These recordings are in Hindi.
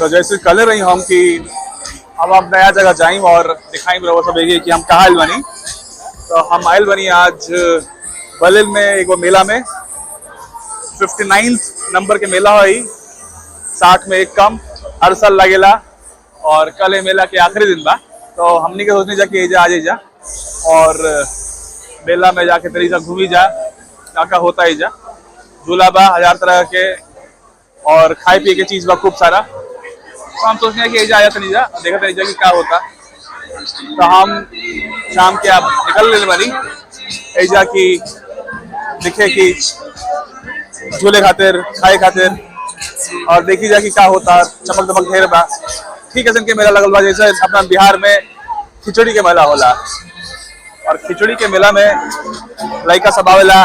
तो जैसे कल रही हम कि अब आप नया जगह जाइम और दिखाई वो सब कि हम कहाँ आयल बनी। तो हम आयल बनी आज बलिल में एगो मेला में 59 नंबर के मेला है 60 में एक कम हर साल लगेला। और कल मेला के आखिरी दिन बा तो हमनी के सोचनी जा कि एजा आ जा और मेला में जाके तरी से घूमी जा क्या होता है। झूला बा 1000 तरह के और खाए पिए के चीज बा खूब सारा। तो हम सोचते हैं कि एजा आया तनी जा देखा तनी जा कि क्या होता। तो हम शाम के आप निकल ले बनी एजा की दिखे कि झूले खातिर खाए खातिर और देखी जा कि क्या होता। चमक दमक ढेर बा ठीक है के मेला लगल बा जैसे अपना बिहार में खिचड़ी के मेला होला। और खिचड़ी के मेला में लड़का सब आवेला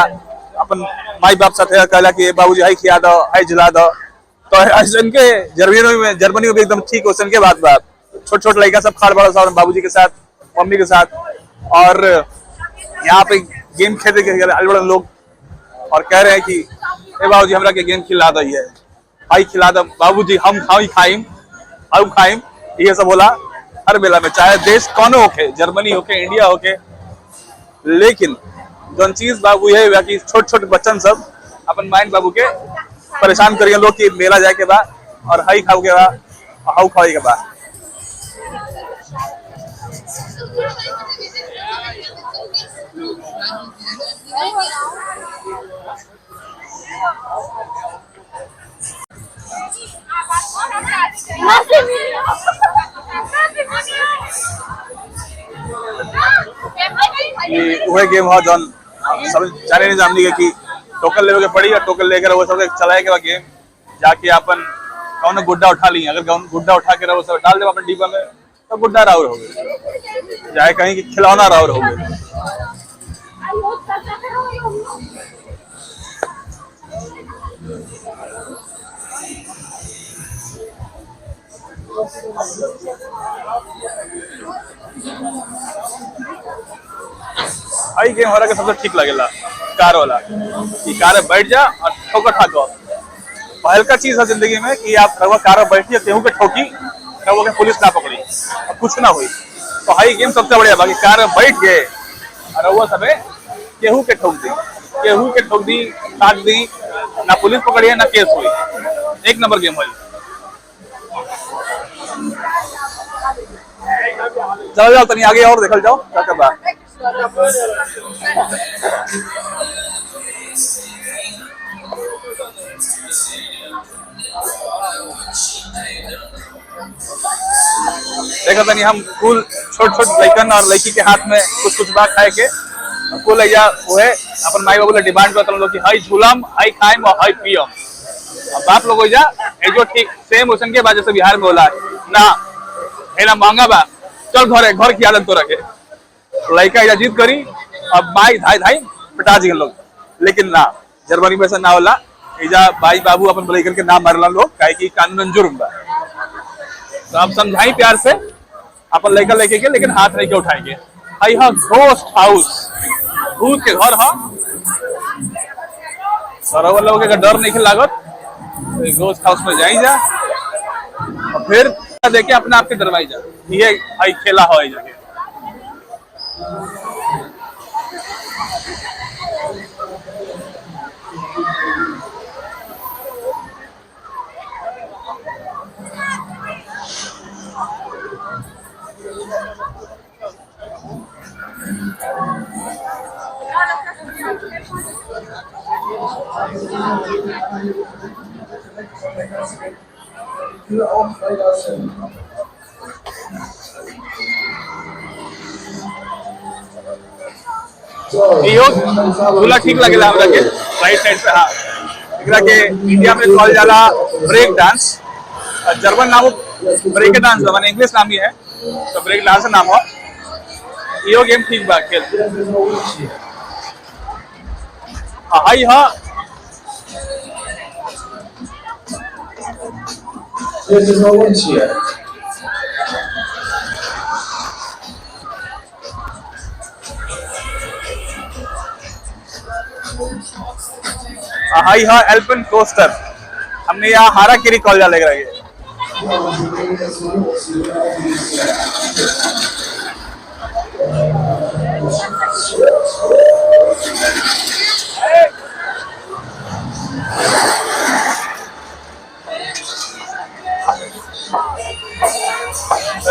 अपन माई बाप साथे कहला कि बाबूजी हाई खिया दो हाई झुला दो। तो ऐसन के जर्मनी में भी एकदम ठीक वैसन के बात बात छोट छोट लड़का सब खाड़ बड़ा सा बाबूजी के साथ मम्मी के साथ। और यहाँ पे गेम खेलते बड़े लोग और कह रहे हैं कि ए बाबूजी हमरा के गेम खिला दो ये हाई खिला दो बाबूजी हम खाइम ये सब बोला हर मेला में चाहे देश कौन होके जर्मनी होके इंडिया होके। लेकिन जो चीज बाबू है कि छोट छोट बच्चन सब अपन माइंड बाबू के परेशान करिए लोग कि मेला जाए के बाद और हाई खाओ के बाद हाउ खाओ के बाद। वह गेम हो जौन सब जाने नहीं जाननी है कि टोकन लेवे के पड़ी और टोकन लेकर वो सब चलाए के बाद गेम जाके अपन कौन गुड्डा उठा ली। अगर गुड्डा उठा के वो सब डाल दे अपन डिब्बा में तो गुड्डा राउर हो गए चाहे कहीं की खिलौना राउर हो गए। हाई गेम हो रहा के सबसे ठीक लगेला कार वाला कि कार में बैठ जा और ठोकर ठाको। पहल का चीज है जिंदगी में कि आप रवा कार में बैठिए केहू के ठोकी रवा के पुलिस ना पकड़ी और कुछ ना हुई। तो हाई गेम सबसे बढ़िया बाकी कार में बैठ गए और रवा सबे केहू के ठोक दी काट दी ना पुलिस पकड़ी ना केस हुई। एक नंबर गेम हुई। चलो जाओ तनी आगे और देखल जाओ क्या कर रहा है। देखा तनी हम कुल छोट छोट लड़कन और लड़की के हाथ में कुछ बात खाए के कुल या वो है अपन माई बाबू डिमांड करता लोग कि हाई झूलम हाई खाइम और हाई पियम। अब बाप लोग हो जा जो ठीक सेम वैसन के बाद जैसे बिहार में बोला ना है ना महंगा बा चल घर की आदत तो रखे लड़का या जीत करी अब माई धाई पिटा जी लोग। लेकिन ना जर्मनी में ऐसा ना होला एजा भाई बाबू अपन लड़कन के नाम मारला लोग काहे कि कानून जुर्म बा। तो आप समझाई प्यार से अपन लड़का लेके के लेकिन हाथ नहीं के उठाएंगे। हाई हा घोस्ट हाउस भूत के घर हा सरोवर लोग के डर नहीं लागत तो घोस्ट हाउस में जाई जा और फिर देखे अपने आप के डरवाई जा। ये हाई खेला हो जाके झूला ठीक लगेला हमरा के राइट साइड पे। हाँ एकरा के इंडिया में कहल जाला ब्रेक डांस जर्मन नाम ब्रेक डांस माने इंग्लिश नाम ही है तो ब्रेक डांस नाम हो। यो गेम ठीक बा खेल हाई हा हाई हा एल्पन कोस्टर हमने यहाँ हारा केरी कॉल जा लग रहा है। तो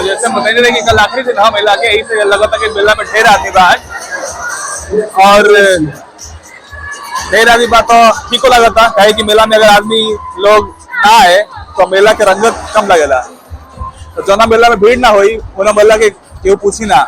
जैसे हम बताने लगे कि कल आखिरी दिन हम मेला के यही से लगा था कि मेला में ढेर आदमी बा आज। और ढेर आदमी बा तो ठीक को लगा था काहे कि मेला में अगर आदमी लोग ना आए तो मेला के रंगत कम लगेला। तो जो ना मेला में भीड़ ना हुई वो मेला के केहू पूछी ना।